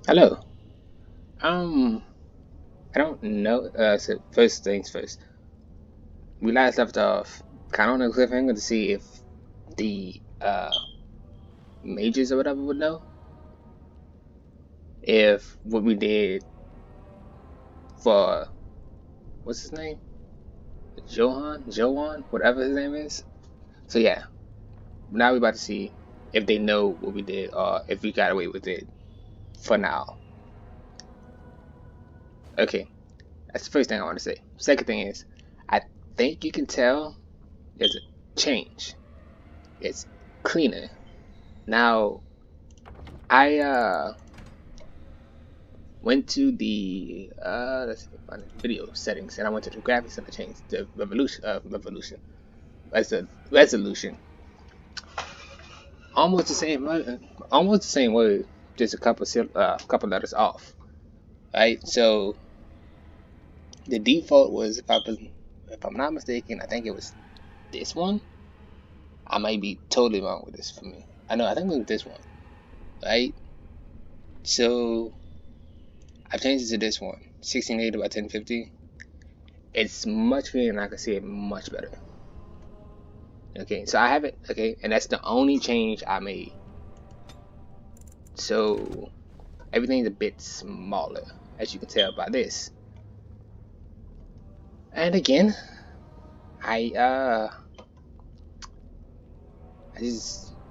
Hello. Um, I don't know. So first things first. We last left off kind of on a cliffhanger to see if the mages or whatever would know if what we did for what's his name, Johan, whatever his name is. So yeah, now we're about to see if they know what we did or if we got away with it for now. Okay, that's the first thing I want to say. Second thing is, I think you can tell there's a change. It's cleaner. Now, I went to the let's see, find the video settings, and I went to the graphics and I changed the resolution. Almost the same word, just a couple letters off. Right, so the default was if I'm not mistaken, I think it was this one. I might be totally wrong with this for me. I think it was this one, right? So I changed it to this one, 1680 by 1050. It's much cleaner and I can see it much better. Okay, so I have it, okay, and that's the only change I made. So everything's a bit smaller, as you can tell by this. And again, I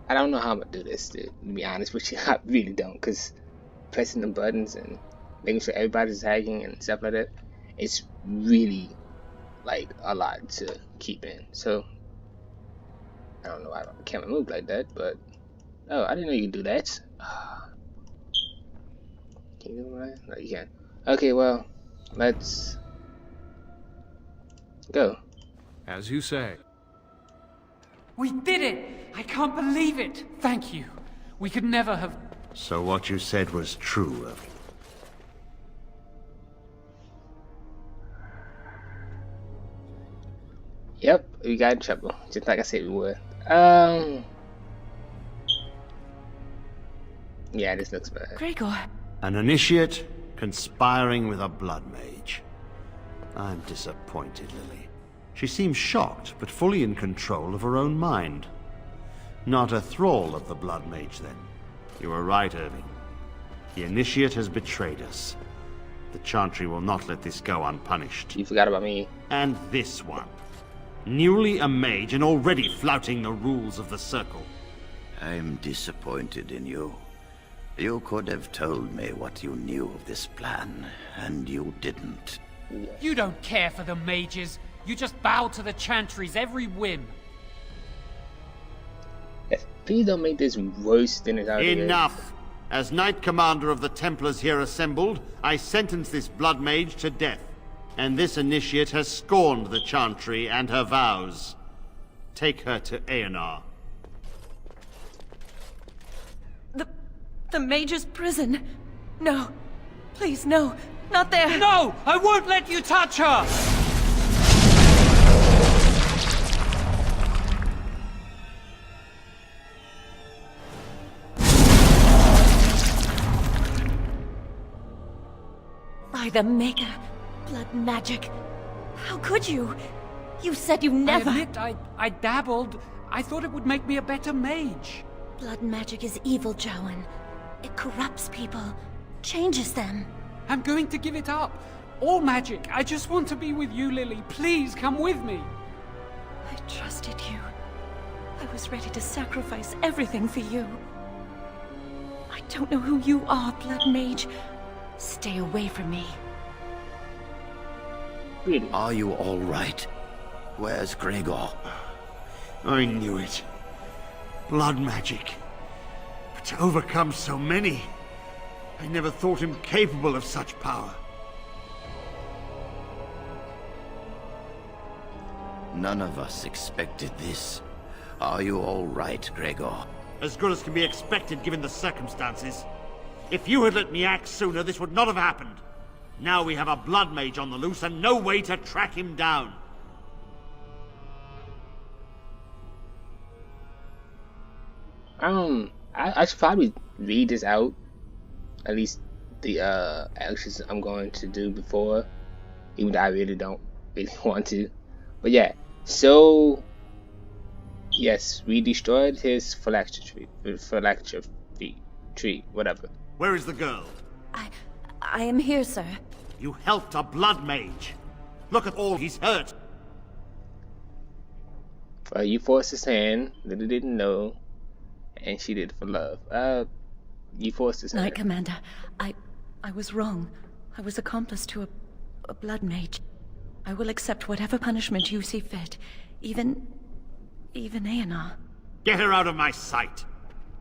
I don't know how I'm gonna do this, to be honest with you. I really don't, because pressing the buttons and making sure everybody's tagging and stuff like that, it's really like a lot to keep in. So I don't know why the camera moved like that, but oh, I didn't know you could do that. Can you do that? No, you can't. Okay, well, let's go. As you say. We did it! I can't believe it! Thank you. We could never have... So what you said was true, Irving? Yep, we got in trouble, just like I said we would. Yeah, this looks bad. Gregor. An initiate conspiring with a blood mage. I'm disappointed, Lily. She seems shocked, but fully in control of her own mind. Not a thrall of the blood mage, then. You were right, Irving. The initiate has betrayed us. The Chantry will not let this go unpunished. You forgot about me. And this one. Newly a mage and already flouting the rules of the Circle. I'm disappointed in you. You could have told me what you knew of this plan, and you didn't. You don't care for the mages. You just bow to the Chantry's every whim. Please don't make this worse than it already is. Enough! As Knight Commander of the Templars here assembled, I sentence this blood mage to death. And this initiate has scorned the Chantry and her vows. Take her to Aenar. The Mage's prison. No. Please, no. Not there. No! I won't let you touch her! By the Maker. Blood magic. How could you? You said you never... I admit, I dabbled. I thought it would make me a better mage. Blood magic is evil, Jowan. It corrupts people. Changes them. I'm going to give it up. All magic. I just want to be with you, Lily. Please come with me. I trusted you. I was ready to sacrifice everything for you. I don't know who you are, Blood Mage. Stay away from me. Really? Are you all right? Where's Gregor? I knew it. Blood magic. But to overcome so many, I never thought him capable of such power. None of us expected this. Are you all right, Gregor? As good as can be expected given the circumstances. If you had let me act sooner, this would not have happened. Now we have a blood mage on the loose and no way to track him down. I should probably read this out, at least the actions I'm going to do before, even though I really don't really want to. But yeah, so yes, we destroyed his phylactery tree, whatever. Where is the girl? I am here, sir. You helped a blood mage. Look at all he's hurt. You forced his hand, Lily didn't know, and she did it for love. You forced his hand. Knight Commander, I was wrong. I was accomplice to a blood mage. I will accept whatever punishment you see fit, even Aenar. Get her out of my sight.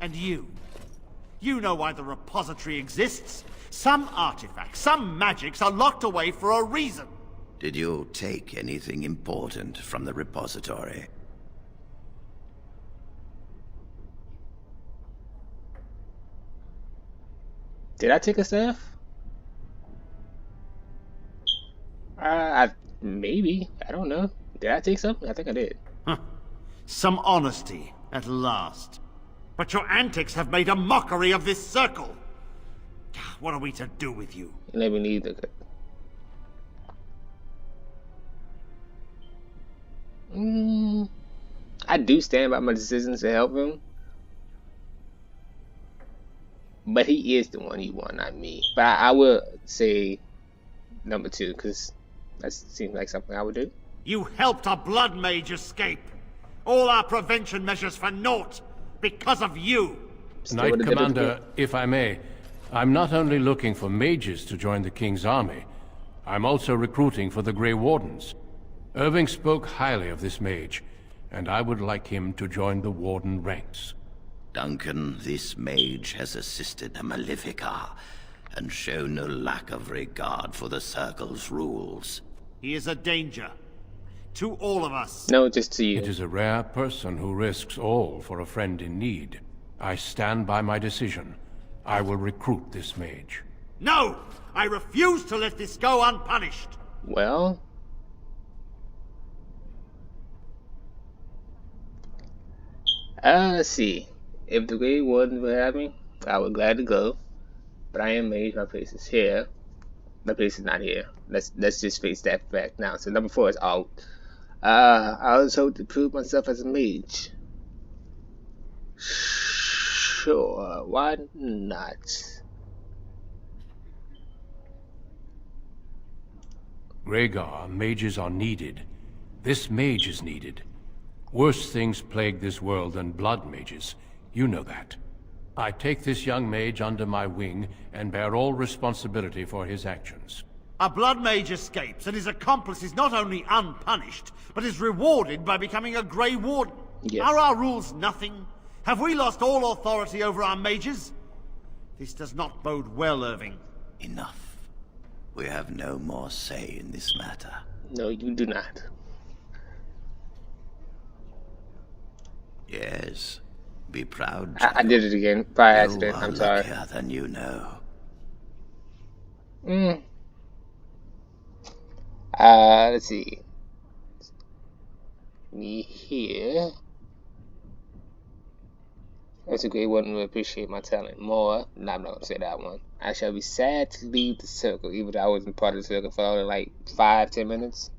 And you know why the repository exists. Some artifacts, some magics are locked away for a reason. Did you take anything important from the repository? Did I take a staff? Maybe. I don't know. Did I take something? I think I did. Huh. Some honesty, at last. But your antics have made a mockery of this circle. What are we to do with you? Let me leave I do stand by my decisions to help him. But he is the one he won, not me. But I will say number 2, because that seems like something I would do. You helped a blood mage escape. All our prevention measures for naught because of you. Knight Commander, if I may, I'm not only looking for mages to join the King's army, I'm also recruiting for the Grey Wardens. Irving spoke highly of this mage, and I would like him to join the Warden ranks. Duncan, this mage has assisted the Malefica, and shown no lack of regard for the Circle's rules. He is a danger. To all of us. No, just to you. It is a rare person who risks all for a friend in need. I stand by my decision. I will recruit this mage. No! I refuse to let this go unpunished! Well... let's see. If the Grey Warden would have me, I would gladly go. But I am mage, my place is here. My place is not here. Let's just face that fact now. So number 4 is out. I was hoping to prove myself as a mage. Sure, why not? Rhaegar, mages are needed. This mage is needed. Worse things plague this world than blood mages. You know that. I take this young mage under my wing and bear all responsibility for his actions. A blood mage escapes, and his accomplice is not only unpunished, but is rewarded by becoming a Grey Warden. Yes. Are our rules nothing? Have we lost all authority over our mages? This does not bode well, Irving. Enough. We have no more say in this matter. No, you do not. Yes. Be proud. I did it again by accident. You are I'm sorry. luckier than you know. Let's see. Me here. That's a great one. Will appreciate my talent more. No, I'm not gonna say that one. I shall be sad to leave the circle, even though I wasn't part of the circle for only like 5-10 minutes.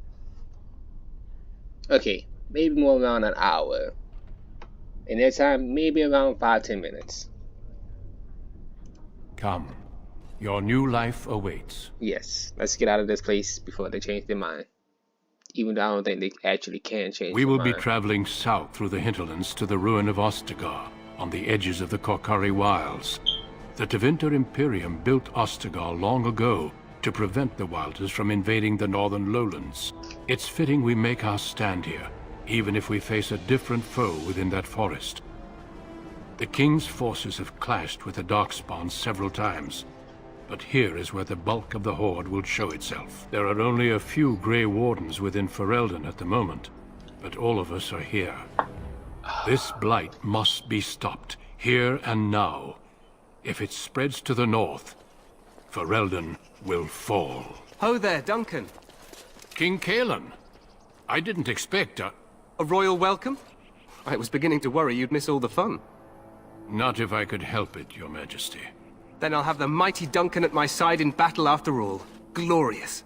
Okay, maybe more around an hour. In that time, maybe around 5-10 minutes. Come. Your new life awaits. Yes, let's get out of this place before they change their mind. Even though I don't think they actually can change We their will mind. be traveling south through the hinterlands to the ruin of Ostagar, on the edges of the Korcari Wilds. The Tevinter Imperium built Ostagar long ago to prevent the Wilders from invading the northern lowlands. It's fitting we make our stand here, even if we face a different foe within that forest. The King's forces have clashed with the Darkspawn several times, but here is where the bulk of the Horde will show itself. There are only a few Grey Wardens within Ferelden at the moment, but all of us are here. This blight must be stopped, here and now. If it spreads to the north, Ferelden will fall. Ho there, Duncan. King Cailan, I didn't expect A royal welcome? I was beginning to worry you'd miss all the fun. Not if I could help it, Your Majesty. Then I'll have the mighty Duncan at my side in battle after all. Glorious.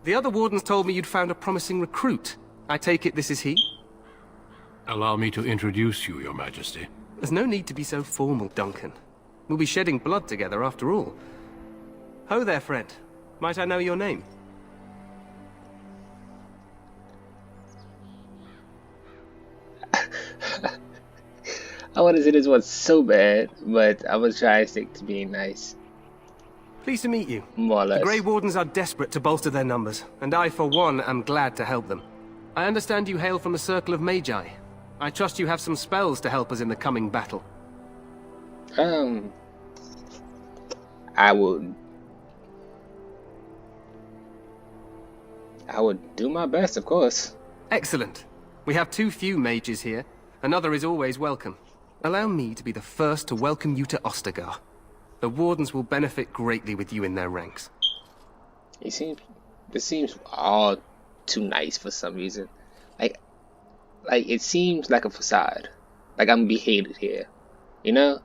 The other wardens told me you'd found a promising recruit. I take it this is he? Allow me to introduce you, Your Majesty. There's no need to be so formal, Duncan. We'll be shedding blood together after all. Ho there, friend. Might I know your name? I want to say this was so bad, but I was trying to stick to being nice. Pleased to meet you. More or less. The Grey Wardens are desperate to bolster their numbers, and I, for one, am glad to help them. I understand you hail from the Circle of Magi. I trust you have some spells to help us in the coming battle. I would do my best, of course. Excellent. We have too few mages here. Another is always welcome. Allow me to be the first to welcome you to Ostagar. The Wardens will benefit greatly with you in their ranks. This seems all too nice for some reason. Like it seems like a facade. Like I'm be hated here. You know?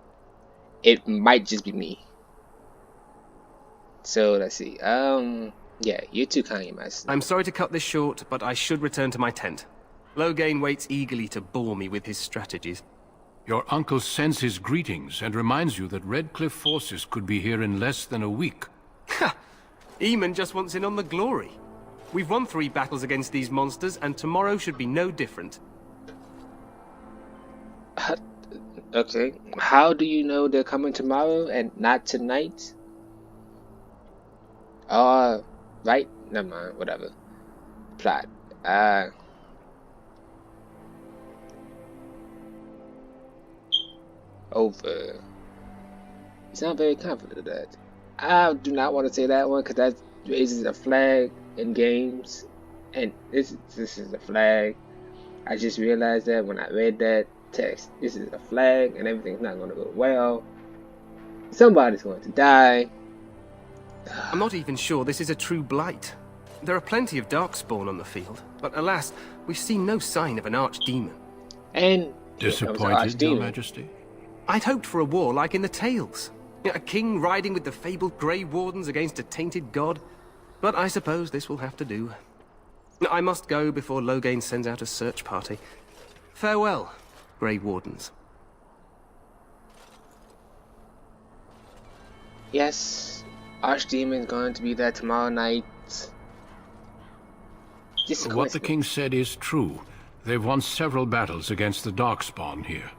It might just be me. So let's see. Yeah, you're too kind, Your Majesty. I'm sorry to cut this short, but I should return to my tent. Loghain waits eagerly to bore me with his strategies. Your uncle sends his greetings and reminds you that Redcliffe forces could be here in less than a week. Ha! Eamon just wants in on the glory. We've won 3 battles against these monsters, and tomorrow should be no different. Okay. How do you know they're coming tomorrow and not tonight? Right? Never mind. Whatever. Plot. Over. He's not very confident of that. I do not want to say that one because that raises a flag in games, and this is a flag. I just realized that when I read that text. This is a flag, and everything's not going to go well. Somebody's going to die. I'm not even sure this is a true blight. There are plenty of Darkspawn on the field, but alas, we've seen no sign of an archdemon. And disappointed, Your Majesty? I'd hoped for a war like in the tales. A king riding with the fabled Grey Wardens against a tainted god. But I suppose this will have to do. I must go before Loghain sends out a search party. Farewell, Grey Wardens. Yes, Archdemon's going to be there tomorrow night. What the king said is true. They've won several battles against the Darkspawn here.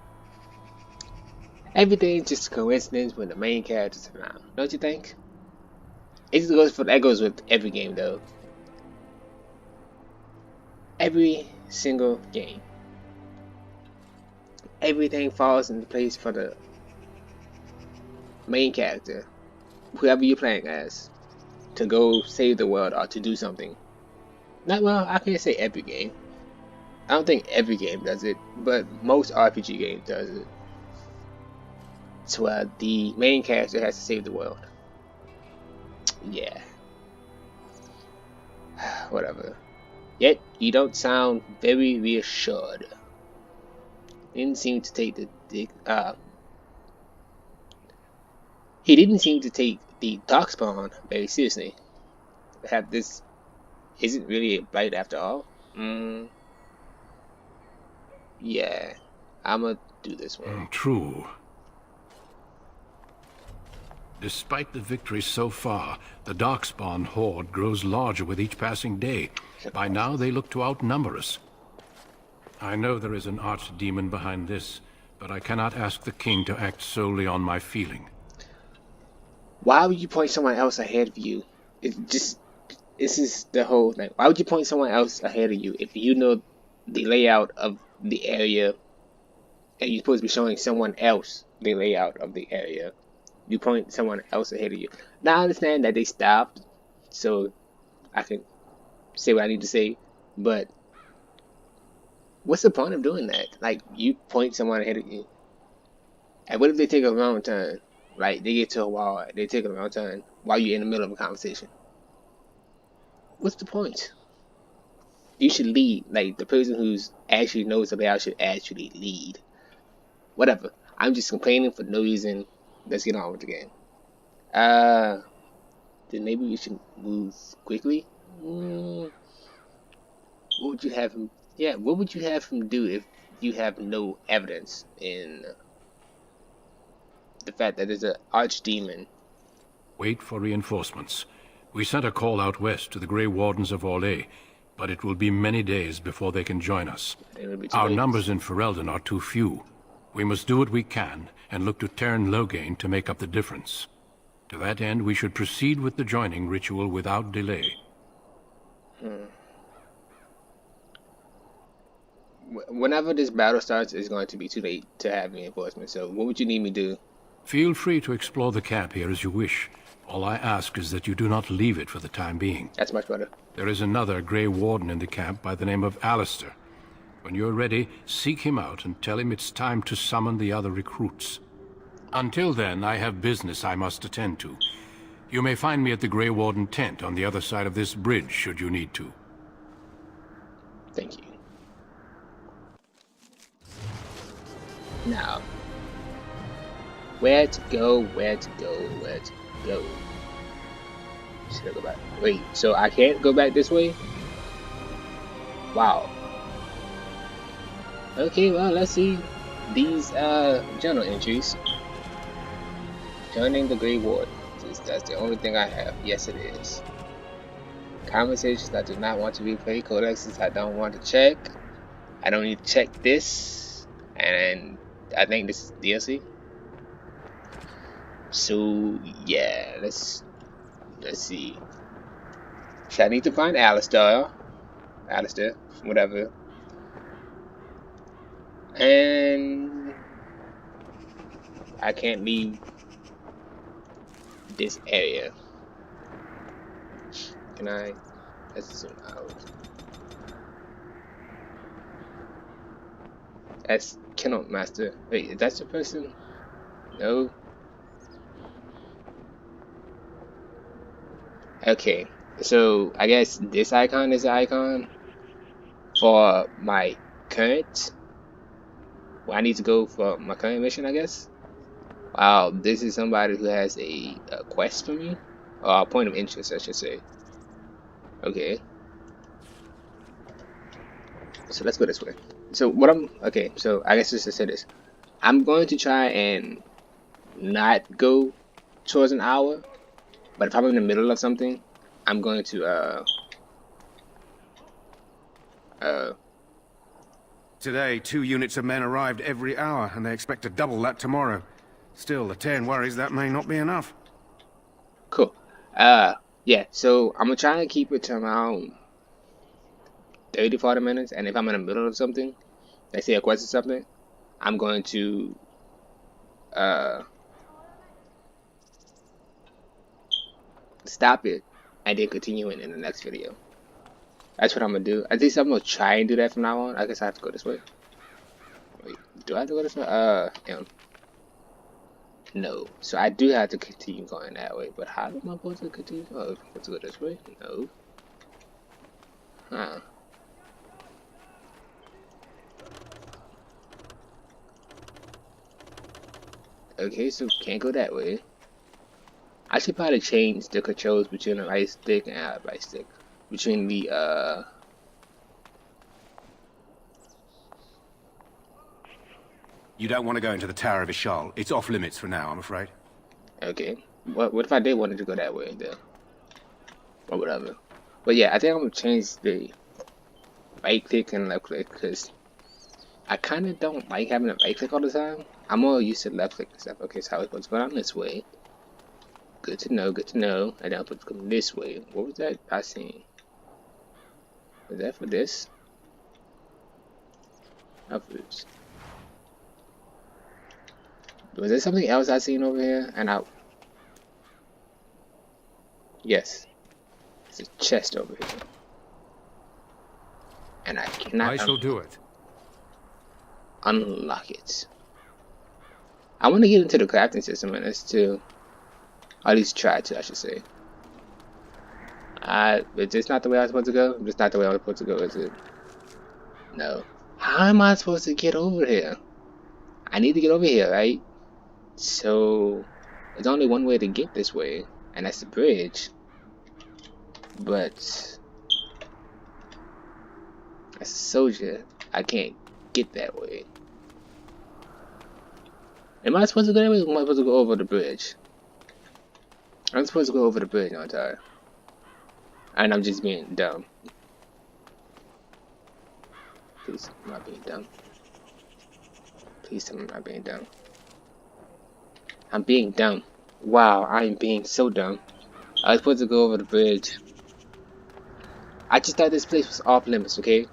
Everything's just a coincidence when the main character's around, don't you think? That goes with every game though. Every single game. Everything falls into place for the main character, whoever you're playing as, to go save the world or to do something. Not well, I can't say every game. I don't think every game does it, but most RPG games does it. It's where the main character has to save the world. Yeah. Whatever. Yet, you don't sound very reassured. Didn't seem to take he didn't seem to take the Darkspawn very seriously. Have this isn't really a blight after all. Yeah, I'ma do this one. True. Despite the victory so far, the Darkspawn horde grows larger with each passing day. By now, they look to outnumber us. I know there is an archdemon behind this, but I cannot ask the king to act solely on my feeling. Why would you point someone else ahead of you? This is the whole thing. Why would you point someone else ahead of you if you know the layout of the area and you're supposed to be showing someone else the layout of the area? You point someone else ahead of you. Now I understand that they stopped, so I can say what I need to say, but what's the point of doing that? Like, you point someone ahead of you, and what if they take a wrong turn? Like, they get to a wall, they take a wrong turn while you're in the middle of a conversation. What's the point? You should lead. Like, the person who's actually knows the layout should actually lead. Whatever. I'm just complaining for no reason. Let's get on with the game. Then maybe we should move quickly. What would you have him? Yeah, what would you have him do if you have no evidence in the fact that there's an archdemon? Wait for reinforcements. We sent a call out west to the Grey Wardens of Orlais, but it will be many days before they can join us. Our numbers in Ferelden are too few. We must do what we can and look to Teyrn Loghain to make up the difference. To that end, we should proceed with the joining ritual without delay. Whenever this battle starts, it's going to be too late to have reinforcements. So what would you need me to do? Feel free to explore the camp here as you wish. All I ask is that you do not leave it for the time being. That's much better. There is another Grey Warden in the camp by the name of Alistair. When you're ready, seek him out and tell him it's time to summon the other recruits. Until then, I have business I must attend to. You may find me at the Grey Warden tent on the other side of this bridge, should you need to. Thank you. Now, where to go, where to go, where to go? Should I go back? Wait, so I can't go back this way? Wow. Okay, well, let's see these journal entries. Joining the Grey Wardens. That's the only thing I have. Yes, it is. Conversations I do not want to replay. Codexes I don't want to check. I don't need to check this. And I think this is DLC. So yeah, let's see. So I need to find Alistair, whatever. And I can't leave this area. Can I? Let's zoom out. That's Kennel Master. Wait, is that the person? No. Okay, so I guess this icon is the icon for my current. Well, I need to go for my current mission, I guess. Wow, this is somebody who has a quest for me, or a point of interest, I should say. Okay. So let's go this way. So so I guess just to say this, I'm going to try and not go towards an hour, but if I'm in the middle of something, I'm going to Today, 2 units of men arrived every hour, and they expect to double that tomorrow. Still, the Teyrn worries that may not be enough. Cool. Yeah, so I'm gonna try and keep it to around 30-40 minutes, and if I'm in the middle of something, let's say a quest or something, I'm going to stop it and then continue it in the next video. That's what I'm gonna do. At least I'm gonna try and do that from now on. I guess I have to go this way. Wait, do I have to go this way? No. So I do have to continue going that way. But how am I supposed to continue? Oh, I'm supposed to go this way? No. Huh. Okay, so can't go that way. I should probably change the controls between the right stick and the right stick. Between the You don't want to go into the Tower of Ishal. It's off limits for now, I'm afraid. Okay. What if I did want to go that way then? Or whatever. But yeah, I think I'm gonna change the right click and left click because I kinda don't like having a right click all the time. I'm more used to left click and stuff. Okay, so I was supposed to go down this way. Good to know, good to know. And then I'm supposed to come this way. What was that I seen? Was that for this? Upwards. Was there something else I seen over here? And I... Yes. There's a chest over here. And I cannot... I shall do it. Unlock it. I want to get into the crafting system in this too. Or at least try to, I should say. Is this not the way I'm supposed to go? This not the way I'm supposed to go, is it? No. How am I supposed to get over here? I need to get over here, right? So There's only one way to get this way, and that's the bridge. But as a soldier, I can't get that way. Am I supposed to go that way, or am I supposed to go over the bridge? I'm supposed to go over the bridge, aren't I? And I'm just being dumb. Please, I'm not being dumb. Please tell me I'm not being dumb. I'm being dumb. Wow, I am being so dumb. I was supposed to go over the bridge. I just thought this place was off limits, okay?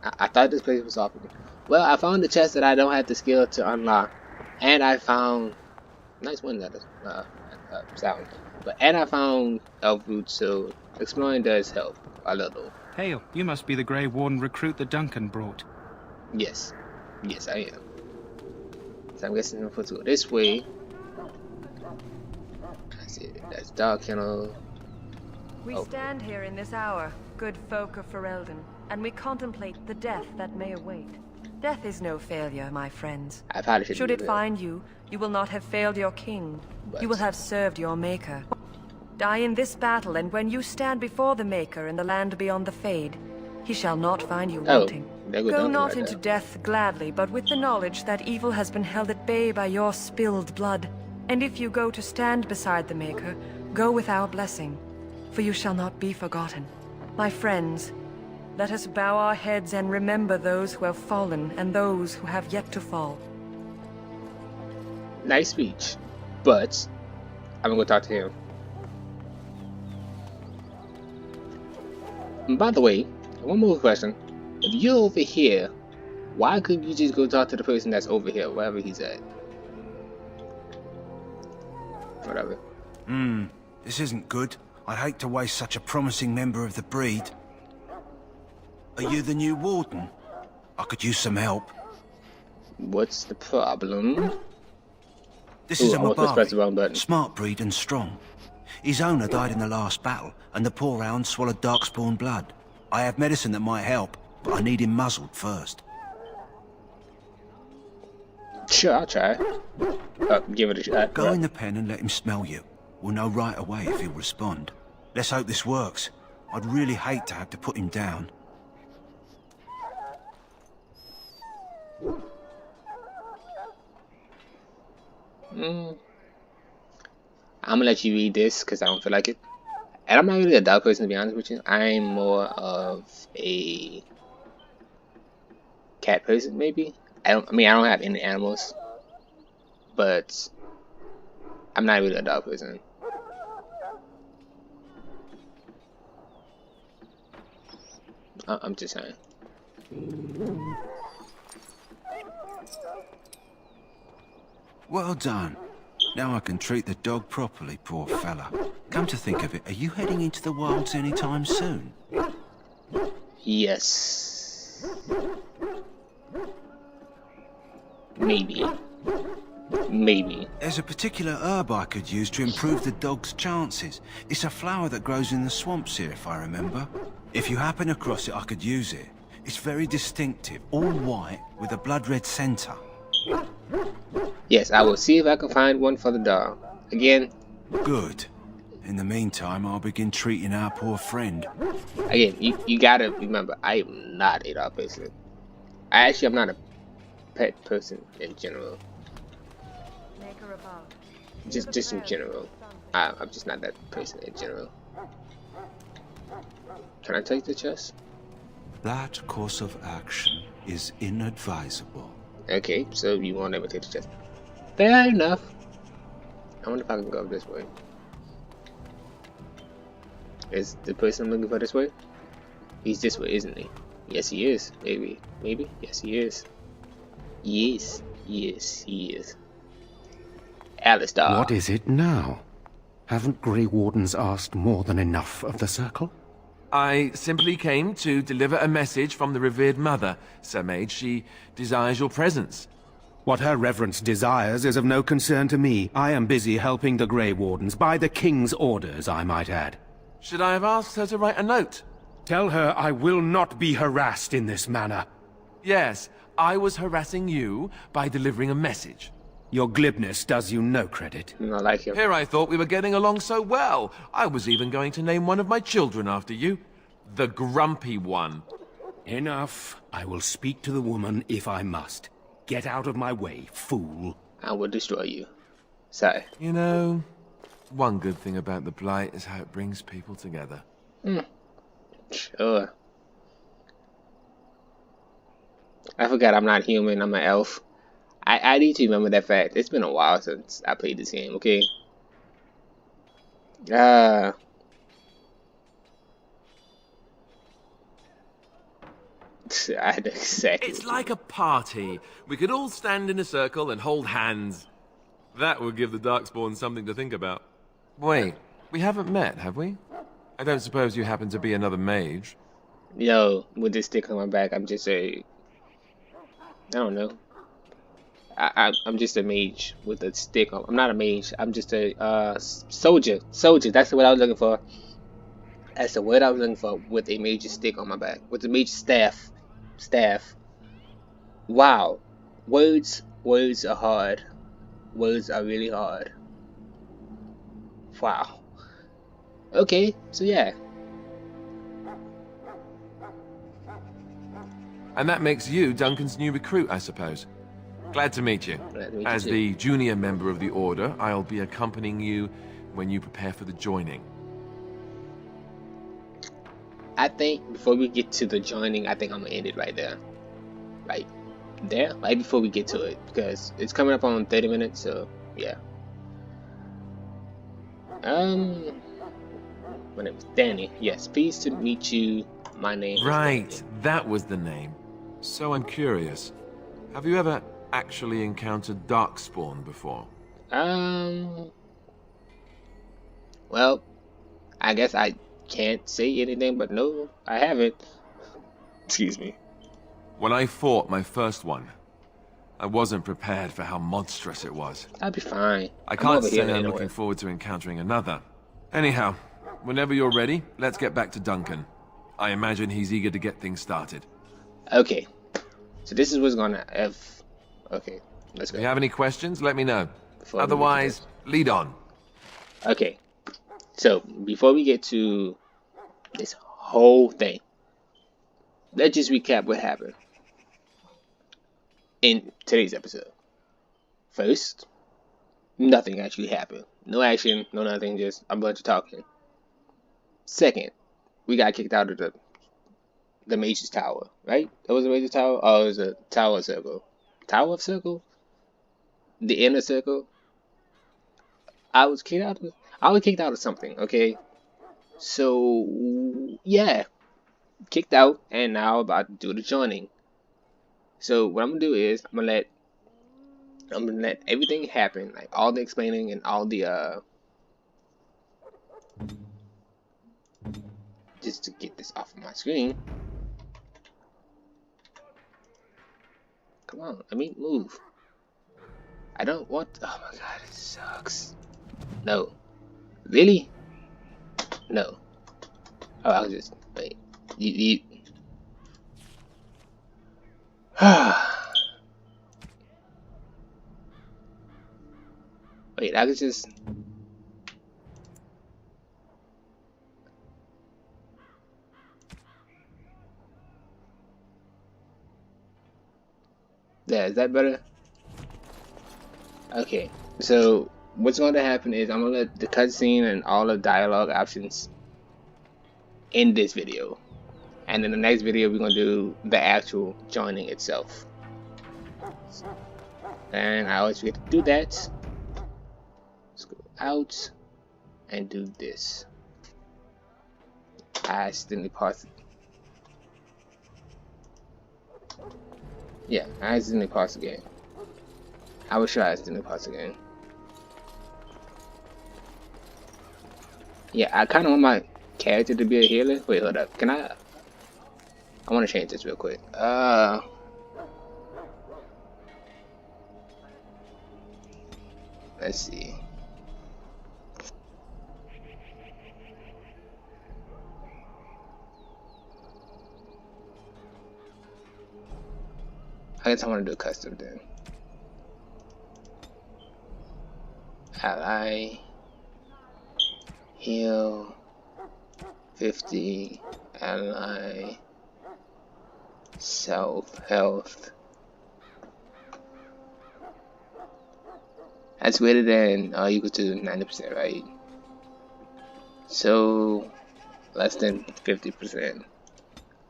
I thought this place was off limits. Well, I found the chest that I don't have the skill to unlock. And I found... Nice one letter. Sound. And I found elf roots, so exploring does help a little. Hail, you must be the Grey Warden recruit that Duncan brought. Yes. Yes, I am. So I'm guessing I'm supposed to go this way. That's it. That's Dark Kennel. We stand here in this hour, good folk of Ferelden, and we contemplate the death that may await. Death is no failure, my friends. I probably should Should it find you, you will not have failed your king. You will have served your maker. Die in this battle, and when you stand before the Maker in the land beyond the Fade, he shall not find you wanting. Go not into death gladly, but with the knowledge that evil has been held at bay by your spilled blood. And if you go to stand beside the Maker, go with our blessing, for you shall not be forgotten. My friends, let us bow our heads and remember those who have fallen and those who have yet to fall. Nice speech, but I'm gonna go talk to him. And by the way, one more question. If you're over here, why couldn't you just go talk to the person that's over here, wherever he's at? Whatever. This isn't good. I'd hate to waste such a promising member of the breed. Are you the new warden? I could use some help. What's the problem? This is a Mabari, smart breed and strong. His owner died in the last battle, and the poor hound swallowed darkspawn blood. I have medicine that might help, but I need him muzzled first. Sure, I'll try. Give it a shot. Go in the pen and let him smell you. We'll know right away if he'll respond. Let's hope this works. I'd really hate to have to put him down. I'm gonna let you read this because I don't feel like it. And I'm not really a dog person, to be honest with you. I'm more of a cat person, maybe. I don't have any animals, but I'm not really a dog person. I'm just saying. Well done. Now I can treat the dog properly, poor fella. Come to think of it, are you heading into the wilds anytime soon? Yes. Maybe. Maybe. There's a particular herb I could use to improve the dog's chances. It's a flower that grows in the swamps here, if I remember. If you happen across it, I could use it. It's very distinctive, all white with a blood-red center. Yes, I will see if I can find one for the dog. Again. Good. In the meantime, I'll begin treating our poor friend. Again, you gotta remember, I am not a dog person. I'm not a pet person in general. Just in general. I'm just not that person in general. Can I take the chest? That course of action is inadvisable. Okay, so you won't ever take the chest. Fair enough. I wonder if I can go this way. Is the person I'm looking for this way? He's this way, isn't he? Yes, he is. Maybe. Maybe? Yes, he is. Yes. Yes, he is. Alistar. What is it now? Haven't Grey Wardens asked more than enough of the Circle? I simply came to deliver a message from the revered mother, Sir Mage. She desires your presence. What her reverence desires is of no concern to me. I am busy helping the Grey Wardens, by the King's orders, I might add. Should I have asked her to write a note? Tell her I will not be harassed in this manner. Yes, I was harassing you by delivering a message. Your glibness does you no credit. Not like him. Here I thought we were getting along so well. I was even going to name one of my children after you. The Grumpy One. Enough. I will speak to the woman if I must. Get out of my way, fool. I will destroy you. Sorry. You know, one good thing about the Blight is how it brings people together. Sure. I forgot I'm not human, I'm an elf. I need to remember that fact. It's been a while since I played this game, okay? I had to say. It's like a party. We could all stand in a circle and hold hands. That would give the Darkspawn something to think about. Wait, we haven't met, have we? I don't suppose you happen to be another mage? Yo, with this stick on my back, I'm just a... I don't know. I'm just a mage with a stick on. I'm not a mage. I'm just a soldier. Soldier. That's what I was looking for. That's the word I was looking for. With a major stick on my back. With a major staff. Staff. Wow. Words are hard. Words are really hard. Wow. Okay. So yeah. And that makes you Duncan's new recruit, I suppose. Glad to meet you. As the junior member of the Order, I'll be accompanying you when you prepare for the joining. I think before we get to the joining, I think I'm gonna end it right there. Right there? Right before we get to it. Because it's coming up on 30 minutes, so yeah. My name is Danny. Yes, pleased to meet you. My name Right, is Danny. that was the name. So I'm curious. Have you ever actually encountered Darkspawn before? Well, I guess I can't say anything, but no, I haven't. Excuse me. When I fought my first one, I wasn't prepared for how monstrous it was. I'll be fine. I can't say I'm anyway. looking forward to encountering another. Anyhow, whenever you're ready, let's get back to Duncan. I imagine he's eager to get things started. Okay. So this is what's gonna have... Okay, let's go. If you have any questions, let me know. Before Otherwise, lead on. Okay. So, before we get to this whole thing, let's just recap what happened in today's episode. First, nothing actually happened. No action, no nothing, just a bunch of talking. Second, we got kicked out of the Mage's Tower, right? That was the Mage's Tower? Oh, it was a Tower Circle. Tower of Circle? The Inner Circle? I was kicked out of something, okay? So, yeah. Kicked out, and now about to do the joining. So, what I'm gonna do is, I'm gonna let everything happen, like all the explaining and all the, just to get this off of my screen. Come on, let me move. I don't want... Oh my god, it sucks. No. Really? No. Oh, I'll just... Wait. You... Wait, I could just... Yeah, is that better? Okay, so what's going to happen is I'm going to let the cutscene and all the dialogue options in this video. And in the next video, we're going to do the actual joining itself. And I always forget to do that. Let's go out and do this. I accidentally paused it. Yeah, I accidentally paused the game. I was sure I accidentally paused the game. Yeah, I kind of want my character to be a healer. Wait, hold up. Can I want to change this real quick. Let's see. I guess I want to do a custom then. ally, heal, 50, ally, self, health. That's greater than or equal to 90%, right? So less than 50%.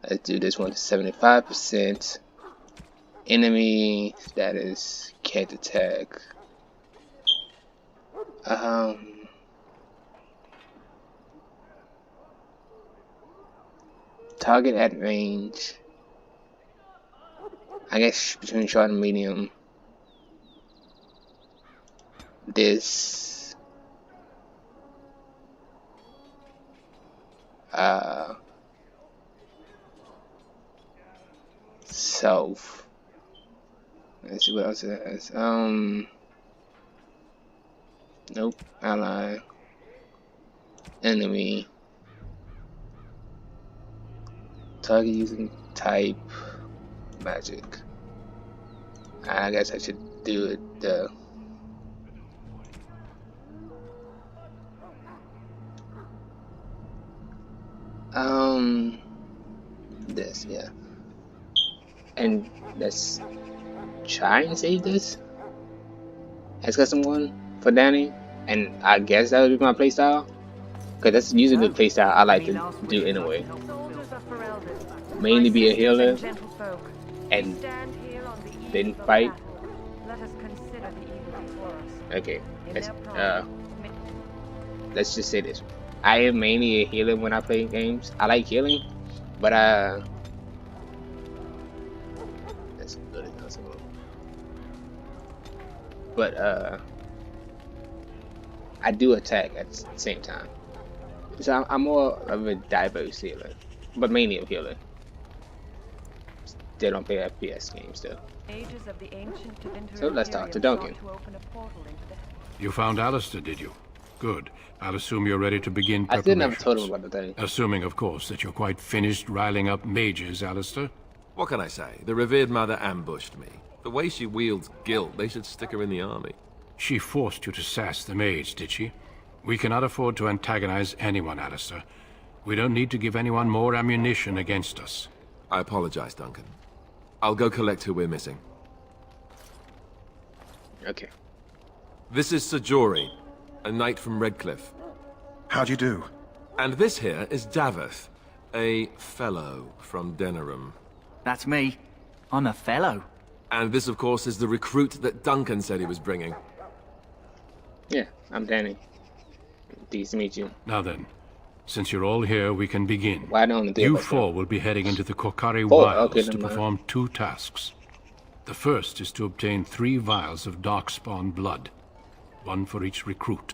Let's do this one to 75%. Enemy status, can't attack. Target at range. I guess between short and medium. This self. Let's see what else it has. Nope. Ally. Enemy. Target using type. Magic. I guess I should do it this, yeah. And let's try and save this as custom one for Danny, and I guess that would be my playstyle, because that's usually the playstyle I like to do anyway. Mainly be a healer and then fight. Okay, let's just say this. I am mainly a healer when I play games. I like healing, but that's good. But I do attack at the same time. So I'm more of a diverse healer, but mainly a healer. They don't play FPS games though. So let's talk to Duncan. You found Alistair, did you? Good. I'll assume you're ready to begin I preparations. still never told him about the thing. Assuming, of course, that you're quite finished riling up mages, Alistair. What can I say? The revered mother ambushed me. The way she wields guilt, they should stick her in the army. She forced you to sass the mage, did she? We cannot afford to antagonize anyone, Alistair. We don't need to give anyone more ammunition against us. I apologize, Duncan. I'll go collect who we're missing. Okay. This is Sir Jory, a knight from Redcliffe. How do you do? And this here is Daveth, a fellow from Denerim. That's me. I'm a fellow. And this, of course, is the recruit that Duncan said he was bringing. Yeah, I'm Danny. Pleased to meet you. Now then, since you're all here, we can begin. Why don't you four will be heading into the Korcari Wilds to perform 2 tasks. The first is to obtain 3 vials of Darkspawn blood, 1 for each recruit.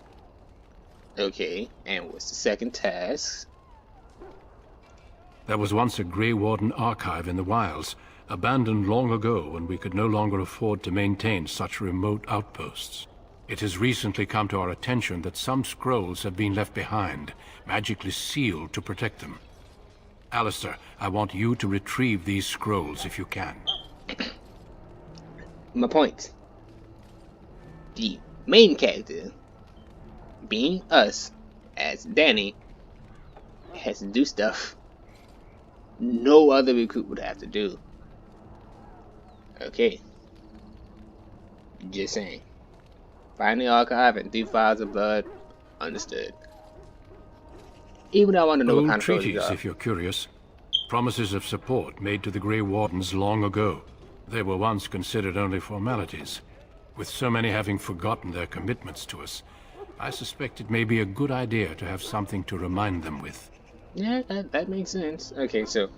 Okay, and what's the second task? There was once a Grey Warden archive in the wilds, abandoned long ago when we could no longer afford to maintain such remote outposts. It has recently come to our attention that some scrolls have been left behind, magically sealed to protect them. Alistair, I want you to retrieve these scrolls if you can. My point. The main character, being us, as Danny, has to do stuff no other recruit would have to do. Okay. Just saying. Find the archive and 3 vials of blood. Understood. Even though I want to know what kind of treaties, if you're curious. Promises of support made to the Grey Wardens long ago. They were once considered only formalities. With so many having forgotten their commitments to us, I suspect it may be a good idea to have something to remind them with. Yeah, that makes sense. Okay, so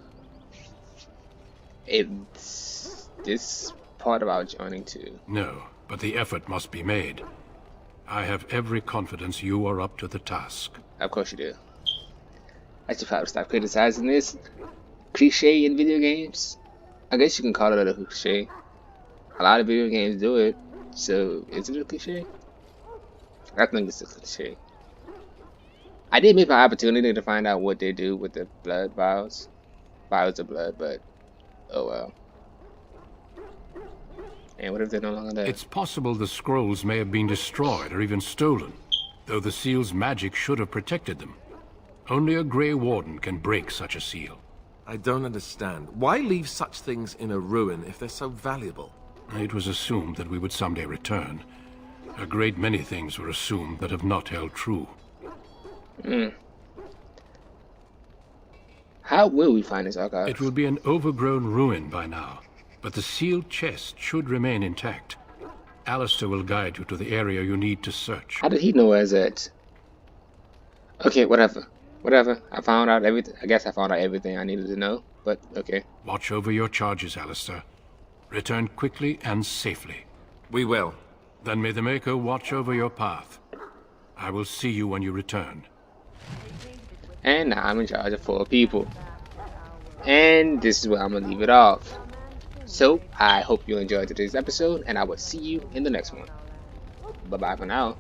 it's this part about joining too. No, but the effort must be made. I have every confidence you are up to the task. Of course you do. I should probably stop criticizing this cliche in video games. I guess you can call it a cliche. A lot of video games do it, so is it a cliche? I think it's a cliche. I did miss my opportunity to find out what they do with the blood vials of blood, but oh well. And what if they're no longer there? It's possible the scrolls may have been destroyed or even stolen, though the seal's magic should have protected them. Only a Grey Warden can break such a seal. I don't understand. Why leave such things in a ruin if they're so valuable? It was assumed that we would someday return. A great many things were assumed that have not held true. How will we find this archive? It will be an overgrown ruin by now, but the sealed chest should remain intact. Alistair will guide you to the area you need to search. How did he know where's it? Okay, whatever. Whatever. I found out everything. I guess I found out everything I needed to know, but okay. Watch over your charges, Alistair. Return quickly and safely. We will. Then may the Maker watch over your path. I will see you when you return. And now I'm in charge of 4 people. And this is where I'm gonna leave it off. So, I hope you enjoyed today's episode, and I will see you in the next one. Bye-bye for now.